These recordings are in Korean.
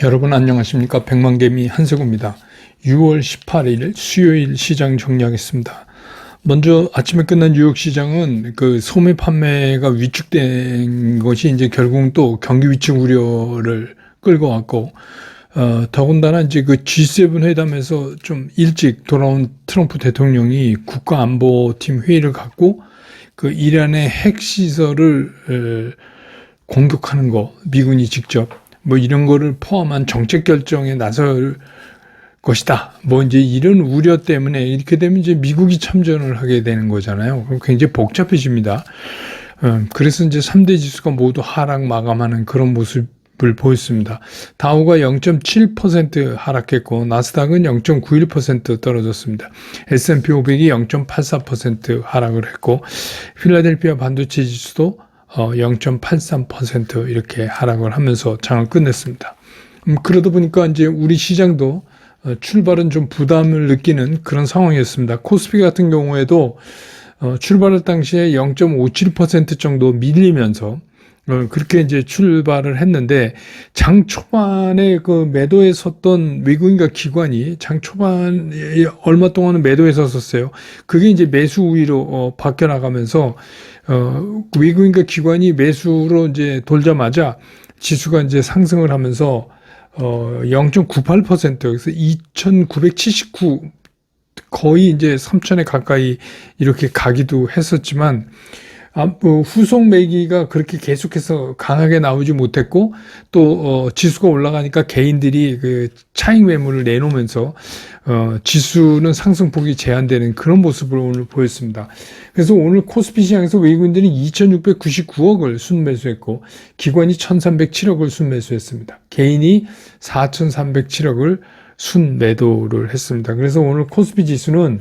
여러분 안녕하십니까? 백만개미 한세구입니다. 6월 18일 수요일 시장 정리하겠습니다. 먼저 아침에 끝난 뉴욕 시장은 그 소매 판매가 위축된 것이 이제 결국 또 경기 위축 우려를 끌고 왔고, 더군다나 이제 그 G7 회담에서 좀 일찍 돌아온 트럼프 대통령이 국가안보팀 회의를 갖고 그 이란의 핵시설을 공격하는 거, 미군이 직접 뭐 이런 거를 포함한 정책 결정에 나설 것이다. 뭐 이제 이런 우려 때문에 이렇게 되면 이제 미국이 참전을 하게 되는 거잖아요. 그럼 굉장히 복잡해집니다. 그래서 이제 3대 지수가 모두 하락 마감하는 그런 모습을 보였습니다. 다우가 0.7% 하락했고 나스닥은 0.91% 떨어졌습니다. S&P 500이 0.84% 하락을 했고 필라델피아 반도체 지수도 0.83% 이렇게 하락을 하면서 장을 끝냈습니다. 그러다 보니까 이제 우리 시장도 출발은 좀 부담을 느끼는 그런 상황이었습니다. 코스피 같은 경우에도 출발할 당시에 0.57% 정도 밀리면서 그렇게 이제 출발을 했는데 장 초반에 그 매도에 섰던 외국인과 기관이 장 초반에 얼마 동안은 매도에 섰었어요. 그게 이제 매수 우위로 바뀌어 나가면서 외국인과 기관이 매수로 이제 돌자마자 지수가 이제 상승을 하면서 0.98% 여기서 2,979 거의 이제 3,000에 가까이 이렇게 가기도 했었지만 후속 매기가 그렇게 계속해서 강하게 나오지 못했고 또 지수가 올라가니까 개인들이 그 차익 매물을 내놓으면서 지수는 상승폭이 제한되는 그런 모습을 오늘 보였습니다. 그래서 오늘 코스피 시장에서 외국인들이 2,699억을 순매수했고 기관이 1,307억을 순매수했습니다. 개인이 4,307억을 순매도를 했습니다. 그래서 오늘 코스피 지수는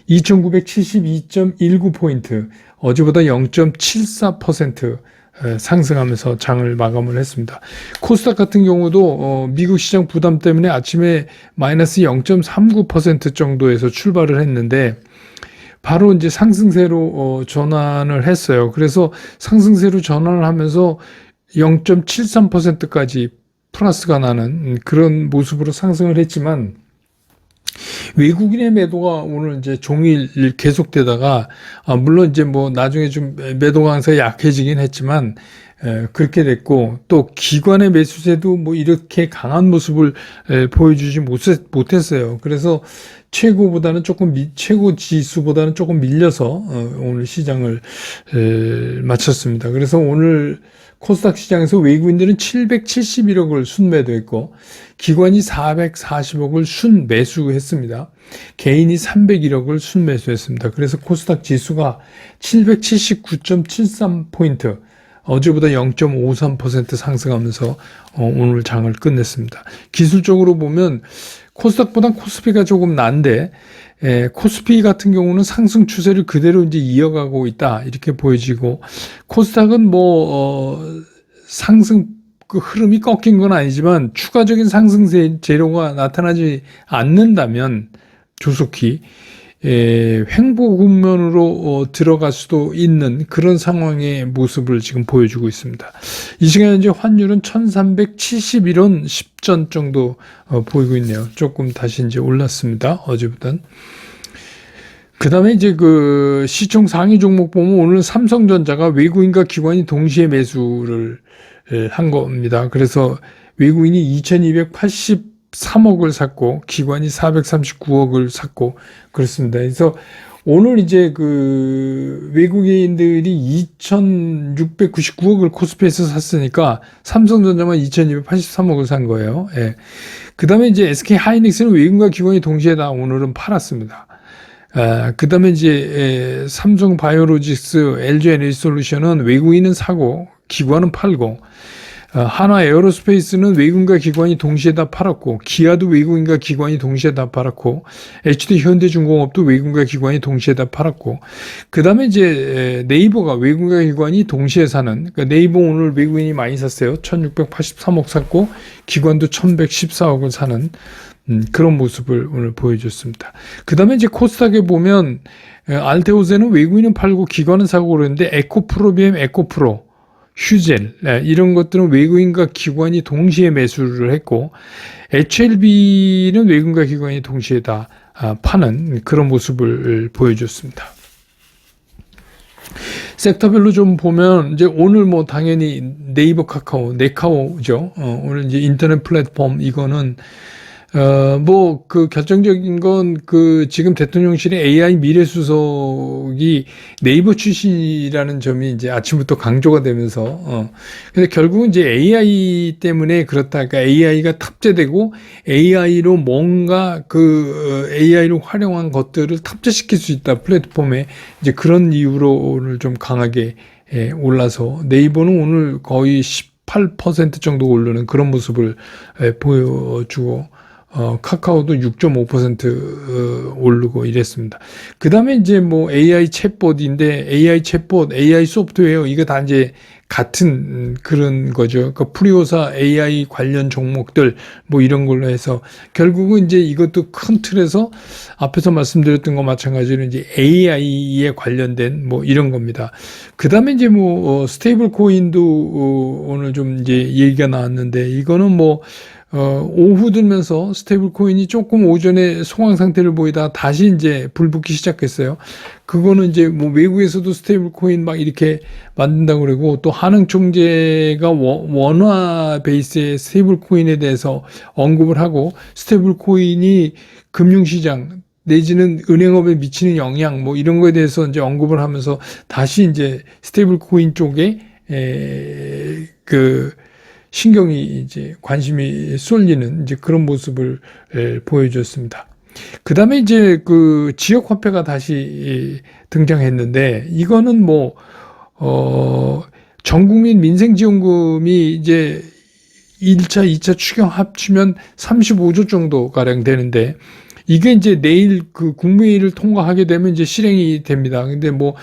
2,972.19포인트, 어제보다 0.74% 상승하면서 장을 마감을 했습니다. 코스닥 같은 경우도 미국 시장 부담 때문에 아침에 마이너스 0.39% 정도에서 출발을 했는데 바로 이제 상승세로 전환을 했어요. 그래서 상승세로 전환을 하면서 0.73%까지 플러스가 나는 그런 모습으로 상승을 했지만 외국인의 매도가 오늘 이제 종일 계속되다가 물론 이제 뭐 나중에 좀 매도 강세가 약해지긴 했지만 그렇게 됐고 또 기관의 매수세도 뭐 이렇게 강한 모습을 보여주지 못했어요. 그래서 최고보다는 조금 최고 지수보다는 조금 밀려서 오늘 시장을 마쳤습니다. 그래서 오늘 코스닥 시장에서 외국인들은 771억을 순매도했고 기관이 440억을 순매수했습니다. 개인이 301억을 순매수했습니다. 그래서 코스닥 지수가 779.73포인트 어제보다 0.53% 상승하면서 오늘 장을 끝냈습니다. 기술적으로 보면 코스닥보단 코스피가 조금 난데 코스피 같은 경우는 상승 추세를 그대로 이제 이어가고 있다 이렇게 보여지고 코스닥은 상승 그 흐름이 꺾인 건 아니지만 추가적인 상승 재료가 나타나지 않는다면 조속히 횡보 국면으로 들어갈 수도 있는 그런 상황의 모습을 지금 보여주고 있습니다. 이 시간 현재 환율은 1371원 10전 정도 보이고 있네요. 조금 다시 이제 올랐습니다. 어제보단. 그 다음에 이제 그 시총 상위 종목 보면 오늘 삼성전자가 외국인과 기관이 동시에 매수를 한 겁니다. 그래서 외국인이 2283억을 샀고 기관이 439억을 샀고 그렇습니다. 그래서 오늘 이제 그 외국인들이 2,699억을 코스피에서 샀으니까 삼성전자만 2,283억을 산 거예요. 예. 그 다음에 이제 SK 하이닉스는 외국인과 기관이 동시에 다 오늘은 팔았습니다. 그 다음에 이제 삼성 바이오로직스, LG 에너지솔루션은 외국인은 사고 기관은 팔고 한화 에어로스페이스는 외국인과 기관이 동시에 다 팔았고 기아도 외국인과 기관이 동시에 다 팔았고 HD 현대중공업도 외국인과 기관이 동시에 다 팔았고 그 다음에 이제 네이버가 외국인과 기관이 동시에 사는 그러니까 네이버 오늘 외국인이 많이 샀어요. 1683억 샀고 기관도 1114억을 사는 그런 모습을 오늘 보여줬습니다. 그 다음에 이제 코스닥에 보면 알테오세는 외국인은 팔고 기관은 사고 그러는데 에코프로비엠, 에코프로 휴젤 이런 것들은 외국인과 기관이 동시에 매수를 했고 HLB는 외국인과 기관이 동시에 다 파는 그런 모습을 보여줬습니다. 섹터별로 좀 보면 이제 오늘 뭐 당연히 네이버 카카오, 네카오죠. 오늘 이제 인터넷 플랫폼 이거는 뭐 그 결정적인 건 그 지금 대통령실의 AI 미래수석이 네이버 출신이라는 점이 이제 아침부터 강조가 되면서 근데 결국은 이제 AI 때문에 그렇다. 그러니까 AI가 탑재되고 AI로 뭔가 그 AI로 활용한 것들을 탑재시킬 수 있다 플랫폼에 이제 그런 이유로 오늘 좀 강하게 올라서 네이버는 오늘 거의 18% 정도 오르는 그런 모습을 보여주고 카카오도 6.5% 오르고 이랬습니다. 그 다음에 이제 뭐 AI 챗봇인데 AI 챗봇, AI 소프트웨어 이거 다 이제 같은 그런 거죠. 그러니까 프리오사 AI 관련 종목들 뭐 이런 걸로 해서 결국은 이제 이것도 큰 틀에서 앞에서 말씀드렸던 거 마찬가지로 이제 AI에 관련된 뭐 이런 겁니다. 그 다음에 이제 뭐 스테이블 코인도 오늘 좀 이제 얘기가 나왔는데 이거는 뭐 오후 들면서 스테이블 코인이 조금 오전에 소강 상태를 보이다 다시 이제 불붙기 시작했어요. 그거는 이제 뭐 외국에서도 스테이블 코인 막 이렇게 만든다고 그러고 또 한흥 총재가 원화 베이스의 스테이블 코인에 대해서 언급을 하고 스테이블 코인이 금융시장 내지는 은행업에 미치는 영향 뭐 이런 거에 대해서 이제 언급을 하면서 다시 이제 스테이블 코인 쪽에 그 신경이 이제 관심이 쏠리는 이제 그런 모습을 보여줬습니다. 그 다음에 이제 그 지역 화폐가 다시 등장했는데 이거는 뭐 전국민 민생지원금이 이제 1차, 2차 추경 합치면 35조 정도 가량 되는데 이게 이제 내일 그 국무회의를 통과하게 되면 이제 실행이 됩니다. 근데 뭐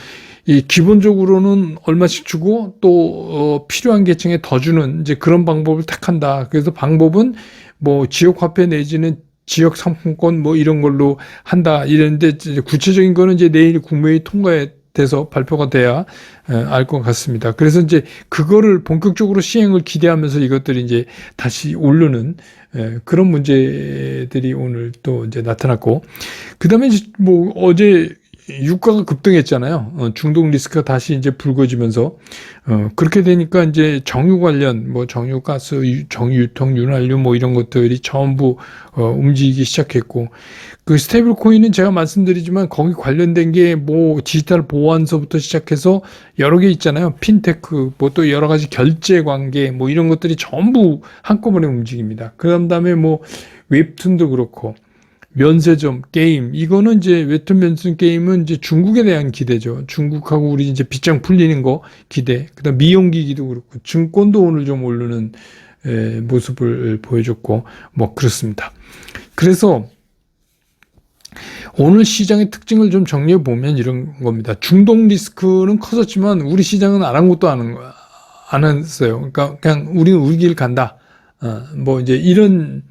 이 기본적으로는 얼마씩 주고 또 필요한 계층에 더 주는 이제 그런 방법을 택한다. 그래서 방법은 뭐 지역 화폐 내지는 지역 상품권 뭐 이런 걸로 한다. 이랬는데 구체적인 거는 이제 내일 국무회의 통과돼서 발표가 돼야 알 것 같습니다. 그래서 이제 그거를 본격적으로 시행을 기대하면서 이것들이 이제 다시 오르는 그런 문제들이 오늘 또 이제 나타났고, 그 다음에 뭐 어제 유가가 급등했잖아요. 중동 리스크가 다시 이제 불거지면서 그렇게 되니까 이제 정유 관련 뭐 정유 가스, 정유 유통, 윤활유 뭐 이런 것들이 전부 움직이기 시작했고, 그 스테이블 코인은 제가 말씀드리지만 거기 관련된 게 뭐 디지털 보안서부터 시작해서 여러 개 있잖아요. 핀테크 뭐 또 여러 가지 결제 관계 뭐 이런 것들이 전부 한꺼번에 움직입니다. 그 다음에 뭐 웹툰도 그렇고 면세점, 게임, 이거는 이제 웹툰 면세점 게임은 이제 중국에 대한 기대죠. 중국하고 우리 이제 빗장 풀리는 거 기대. 그 다음 미용기기도 그렇고, 증권도 오늘 좀 오르는 모습을 보여줬고, 뭐 그렇습니다. 그래서 오늘 시장의 특징을 좀 정리해 보면 이런 겁니다. 중동 리스크는 커졌지만 우리 시장은 아랑곳도 안 했어요. 그러니까 그냥 우리는 우리 길 간다. 뭐 이제 이런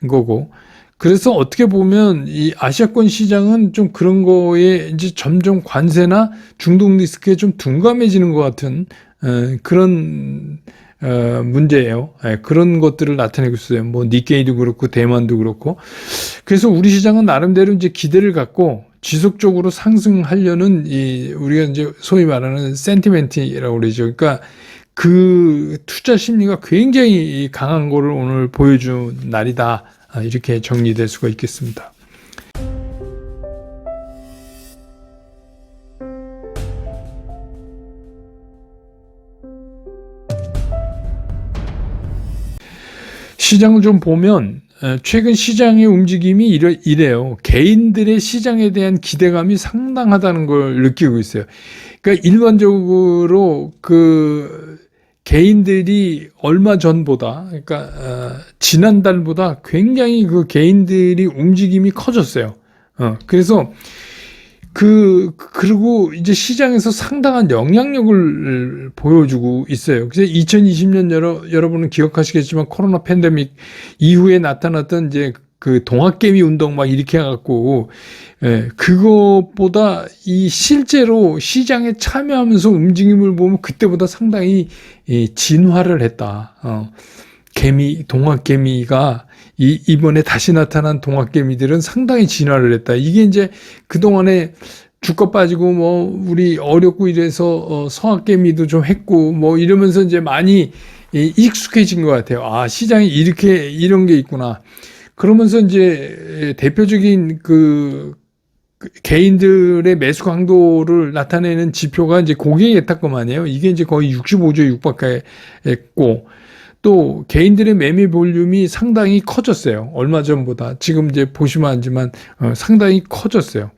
거고. 그래서 어떻게 보면 이 아시아권 시장은 좀 그런 거에 이제 점점 관세나 중동 리스크에 좀 둔감해지는 것 같은 그런 문제예요. 그런 것들을 나타내고 있어요. 뭐 니케이도 그렇고 대만도 그렇고. 그래서 우리 시장은 나름대로 이제 기대를 갖고 지속적으로 상승하려는 우리가 이제 소위 말하는 센티멘트라고 그러죠. 그러니까 그 투자 심리가 굉장히 강한 거를 오늘 보여준 날이다. 이렇게 정리될 수가 있겠습니다. 시장을 좀 보면 최근 시장의 움직임이 이래요. 개인들의 시장에 대한 기대감이 상당하다는 걸 느끼고 있어요. 그러니까 일반적으로 그 개인들이 얼마 전보다, 그러니까 지난달보다 굉장히 그 개인들이 움직임이 커졌어요. 그래서 그리고 이제 시장에서 상당한 영향력을 보여주고 있어요. 그래서 2020년 여러분은 기억하시겠지만 코로나 팬데믹 이후에 나타났던 이제 그 동학개미 운동 막 이렇게 해갖고, 그것보다 이 실제로 시장에 참여하면서 움직임을 보면 그때보다 상당히 진화를 했다. 동학개미가 이번에 다시 나타난 동학개미들은 상당히 진화를 했다. 이게 이제 그동안에 주가 빠지고 우리 어렵고 이래서 성학개미도 좀 했고 이러면서 이제 많이 익숙해진 것 같아요. 아, 시장이 이런 게 있구나. 그러면서 이제 대표적인 개인들의 매수 강도를 나타내는 지표가 이제 고객 예탁금이에요. 이게 이제 거의 65조에 육박했고, 또 개인들의 매매 볼륨이 상당히 커졌어요. 얼마 전보다. 지금 이제 보시면 알지만 상당히 커졌어요.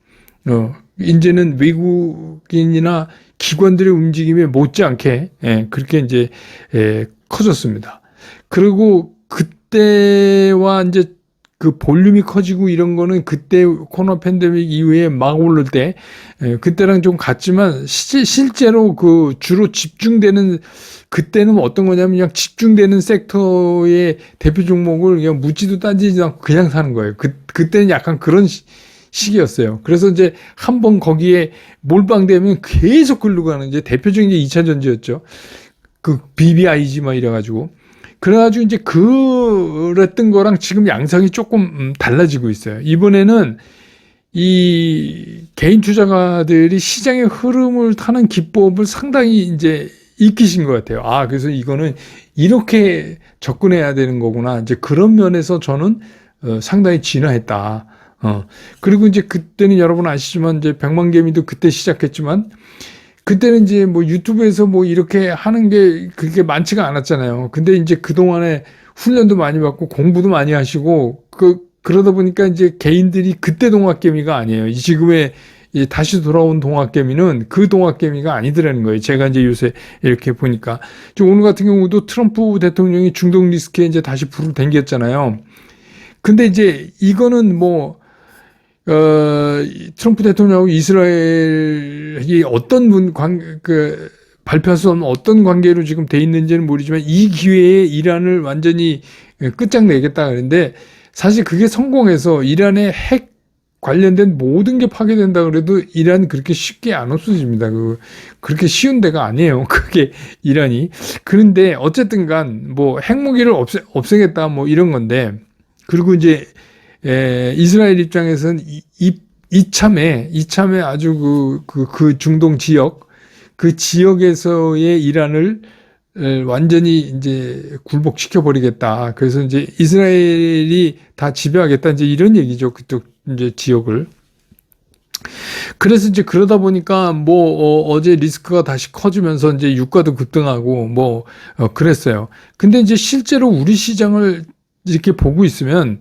이제는 외국인이나 기관들의 움직임에 못지않게 그렇게 이제 커졌습니다. 그리고 그때와 이제 그 볼륨이 커지고 이런 거는 그때 코로나 팬데믹 이후에 막 오를 때 그때랑 좀 같지만 실제로 그 주로 집중되는 그때는 어떤 거냐면 그냥 집중되는 섹터의 대표 종목을 그냥 묻지도 따지지도 않고 그냥 사는 거예요. 그때는 약간 그런 시기였어요. 그래서 이제 한번 거기에 몰빵되면 계속 글로 가는 이제 대표적인 게 2차 전지였죠. 그 BBIG 막 이래가지고. 그래가지고 이제 그랬던 거랑 지금 양상이 조금 달라지고 있어요. 이번에는 이 개인 투자가들이 시장의 흐름을 타는 기법을 상당히 이제 익히신 것 같아요. 아, 그래서 이거는 이렇게 접근해야 되는 거구나. 이제 그런 면에서 저는 상당히 진화했다. 그리고 이제 그때는 여러분 아시지만 이제 100만 개미도 그때 시작했지만 그때는 이제 유튜브에서 이렇게 하는 게 그렇게 많지가 않았잖아요. 근데 이제 그동안에 훈련도 많이 받고 공부도 많이 하시고 그러다 보니까 이제 개인들이 그때 동학개미가 아니에요. 지금의 다시 돌아온 동학개미는 그 동학개미가 아니더라는 거예요. 제가 이제 요새 이렇게 보니까. 오늘 같은 경우도 트럼프 대통령이 중동 리스크에 이제 다시 불을 당겼잖아요. 근데 이제 이거는 트럼프 대통령하고 이스라엘이 발표할 수 없는 어떤 관계로 지금 돼 있는지는 모르지만 이 기회에 이란을 완전히 끝장내겠다 그랬는데 사실 그게 성공해서 이란의 핵 관련된 모든 게 파괴된다 그래도 이란 그렇게 쉽게 안 없어집니다. 그렇게 쉬운 데가 아니에요. 그게 이란이. 그런데 어쨌든 간 핵무기를 없애겠다 이런 건데 그리고 이제 이스라엘 입장에서는 이참에 아주 그 중동 지역, 그 지역에서의 이란을 완전히 이제 굴복시켜 버리겠다. 그래서 이제 이스라엘이 다 지배하겠다. 이제 이런 얘기죠. 그쪽 이제 지역을. 그래서 이제 그러다 보니까 어제 리스크가 다시 커지면서 이제 유가도 급등하고 그랬어요. 근데 이제 실제로 우리 시장을 이렇게 보고 있으면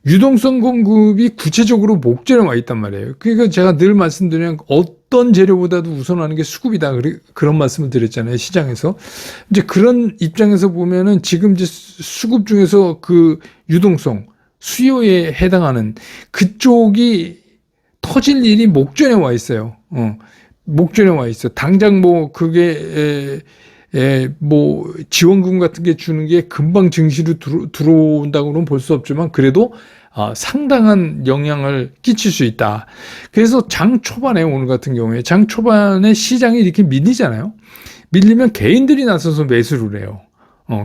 유동성 공급이 구체적으로 목전에 와 있단 말이에요. 그러니까 제가 늘 말씀드리는 어떤 재료보다도 우선하는 게 수급이다. 그런 말씀을 드렸잖아요. 시장에서. 이제 그런 입장에서 보면은 지금 이제 수급 중에서 그 유동성, 수요에 해당하는 그쪽이 터질 일이 목전에 와 있어요. 목전에 와 있어. 당장 그게 지원금 같은 게 주는 게 금방 증시로 들어온다고는 볼 수 없지만 그래도 상당한 영향을 끼칠 수 있다. 그래서 장 초반에 오늘 같은 경우에 장 초반에 시장이 이렇게 밀리잖아요. 밀리면 개인들이 나서서 매수를 해요.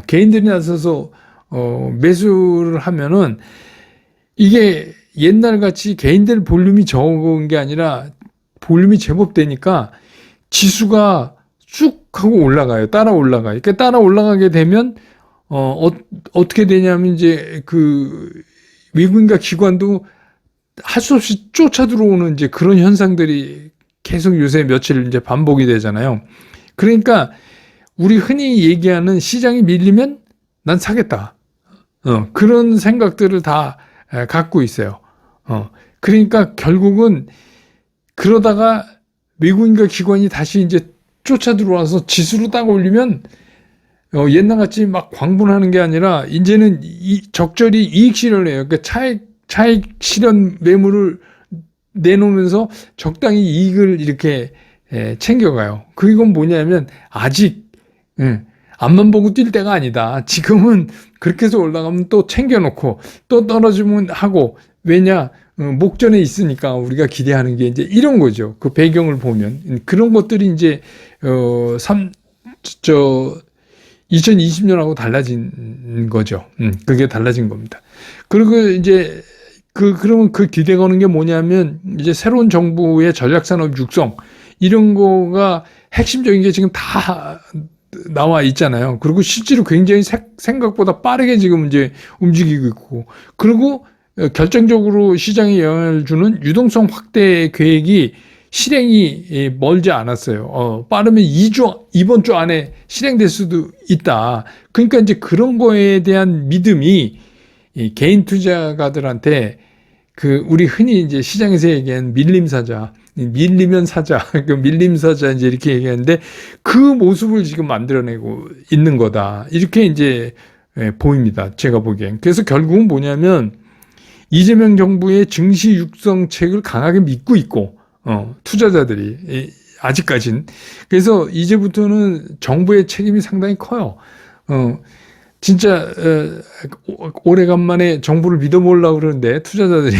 개인들이 나서서 매수를 하면은 이게 옛날 같이 개인들 볼륨이 적은 게 아니라 볼륨이 제법 되니까 지수가 쭉 하고 올라가요. 따라 올라가요. 그러니까 따라 올라가게 되면 어떻게 되냐면 이제 외국인과 기관도 할 수 없이 쫓아 들어오는 이제 그런 현상들이 계속 요새 며칠 이제 반복이 되잖아요. 그러니까 우리 흔히 얘기하는 시장이 밀리면 난 사겠다. 그런 생각들을 다 갖고 있어요. 그러니까 결국은 그러다가 외국인과 기관이 다시 이제 쫓아 들어와서 지수로 딱 올리면 옛날같이 막 광분하는 게 아니라 이제는 적절히 이익 실현을 해요. 그러니까 차익 실현 매물을 내놓으면서 적당히 이익을 이렇게 챙겨가요. 그건 뭐냐면 아직 앞만 보고 뛸 때가 아니다. 지금은 그렇게 해서 올라가면 또 챙겨놓고 또 떨어지면 하고 왜냐 목전에 있으니까 우리가 기대하는 게 이제 이런 거죠. 그 배경을 보면 그런 것들이 이제 2020년하고 달라진 거죠. 그게 달라진 겁니다. 그리고 이제 그러면 그 기대 거는 게 뭐냐면 이제 새로운 정부의 전략산업 육성 이런 거가 핵심적인 게 지금 다 나와 있잖아요. 그리고 실제로 굉장히 생각보다 빠르게 지금 이제 움직이고 있고, 그리고 결정적으로 시장에 영향을 주는 유동성 확대 계획이 실행이 멀지 않았어요. 빠르면 이번 주 안에 실행될 수도 있다. 그러니까 이제 그런 거에 대한 믿음이 이 개인 투자가들한테 우리 흔히 이제 시장에서 얘기하는 밀림사자, 밀리면 사자, 밀림사자 이제 이렇게 얘기하는데 그 모습을 지금 만들어내고 있는 거다. 이렇게 이제 보입니다. 제가 보기엔. 그래서 결국은 뭐냐면 이재명 정부의 증시 육성책을 강하게 믿고 있고, 투자자들이 아직까진. 그래서 이제부터는 정부의 책임이 상당히 커요. 진짜 오래간만에 정부를 믿어보려고 그러는데 투자자들이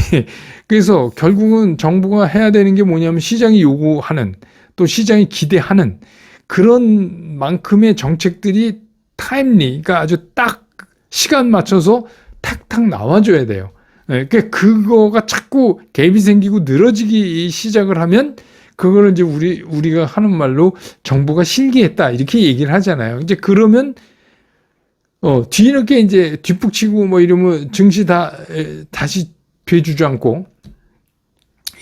그래서 결국은 정부가 해야 되는 게 뭐냐면 시장이 요구하는 또 시장이 기대하는 그런 만큼의 정책들이 타임리, 그러니까 아주 딱 시간 맞춰서 탁탁 나와줘야 돼요. 그러니까 그거가 자꾸 갭이 생기고 늘어지기 시작을 하면 그거를 이제 우리가 하는 말로 정부가 실기했다 이렇게 얘기를 하잖아요. 이제 그러면 뒤늦게 이제 뒷북치고 뭐 이러면 증시 다시 되주저앉고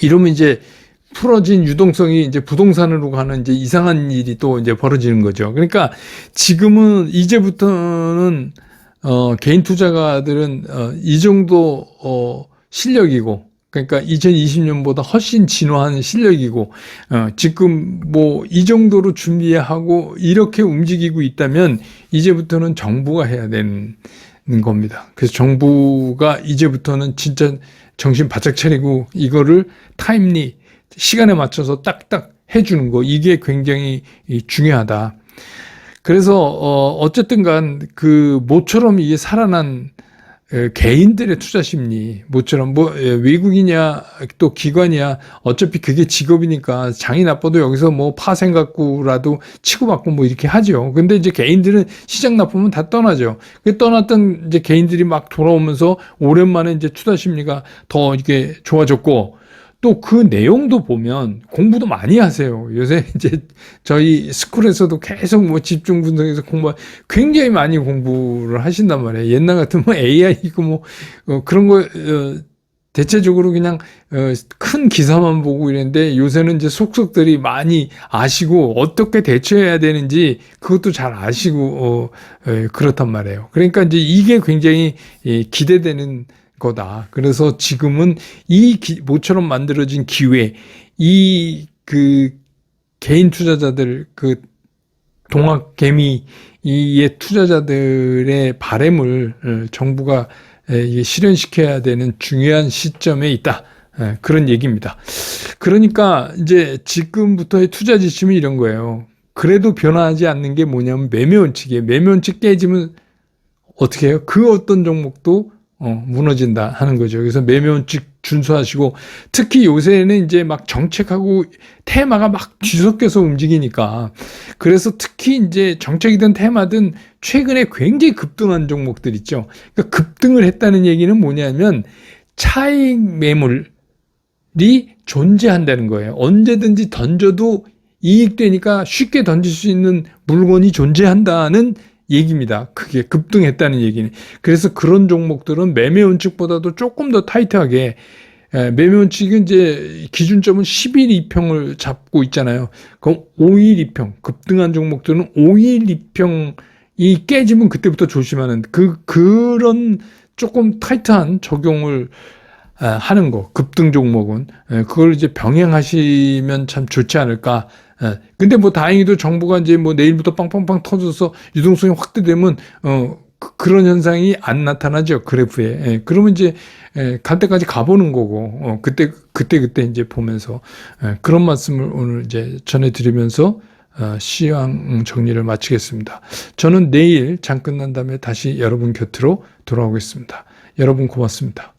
이러면 이제 풀어진 유동성이 이제 부동산으로 가는 이제 이상한 일이 또 이제 벌어지는 거죠. 그러니까 지금은 이제부터는 개인 투자가들은 이 정도 실력이고 그러니까 2020년보다 훨씬 진화한 실력이고 지금 뭐 이 정도로 준비하고 이렇게 움직이고 있다면 이제부터는 정부가 해야 되는 겁니다. 그래서 정부가 이제부터는 진짜 정신 바짝 차리고 이거를 타임리 시간에 맞춰서 딱딱 해주는 거 이게 굉장히 중요하다. 그래서 어쨌든 간 모처럼 이게 살아난 개인들의 투자 심리, 모처럼 외국이냐 또 기관이야 어차피 그게 직업이니까 장이 나빠도 여기서 뭐 파생 갖고라도 치고받고 뭐 이렇게 하죠. 근데 이제 개인들은 시장 나쁘면 다 떠나죠. 떠났던 이제 개인들이 막 돌아오면서 오랜만에 이제 투자 심리가 더 이게 좋아졌고 또 그 내용도 보면 공부도 많이 하세요. 요새 이제 저희 스쿨에서도 계속 뭐 집중 분석해서 굉장히 많이 공부를 하신단 말이에요. 옛날 같으면 AI이고 뭐 그런 거 대체적으로 그냥 큰 기사만 보고 이랬는데 요새는 이제 속속들이 많이 아시고 어떻게 대처해야 되는지 그것도 잘 아시고 그렇단 말이에요. 그러니까 이제 이게 굉장히 기대되는 거다. 그래서 지금은 모처럼 만들어진 기회, 개인 투자자들, 동학개미의 투자자들의 바램을 정부가 실현시켜야 되는 중요한 시점에 있다. 그런 얘기입니다. 그러니까 이제 지금부터의 투자 지침이 이런 거예요. 그래도 변화하지 않는 게 뭐냐면 매매 원칙이에요. 매매 원칙 깨지면 어떻게 해요? 그 어떤 종목도 무너진다 하는 거죠. 그래서 매매 원칙 준수하시고 특히 요새는 이제 막 정책하고 테마가 막 뒤섞여서 움직이니까 그래서 특히 이제 정책이든 테마든 최근에 굉장히 급등한 종목들 있죠. 그러니까 급등을 했다는 얘기는 뭐냐면 차익 매물이 존재한다는 거예요. 언제든지 던져도 이익되니까 쉽게 던질 수 있는 물건이 존재한다는 얘기입니다. 그게 급등했다는 얘기는. 그래서 그런 종목들은 매매 원칙보다도 조금 더 타이트하게 매매 원칙은 이제 기준점은 10일 이평을 잡고 있잖아요. 그럼 5일 이평 급등한 종목들은 5일 이평이 깨지면 그때부터 조심하는 그런 조금 타이트한 적용을 하는 거 급등 종목은 그걸 이제 병행하시면 참 좋지 않을까. 근데 뭐 다행히도 정부가 이제 뭐 내일부터 빵빵빵 터져서 유동성이 확대되면 그런 현상이 안 나타나죠 그래프에. 그러면 이제 갈 때까지 가보는 거고 그때 이제 보면서 그런 말씀을 오늘 이제 전해드리면서 시황 정리를 마치겠습니다. 저는 내일 장 끝난 다음에 다시 여러분 곁으로 돌아오겠습니다. 여러분 고맙습니다.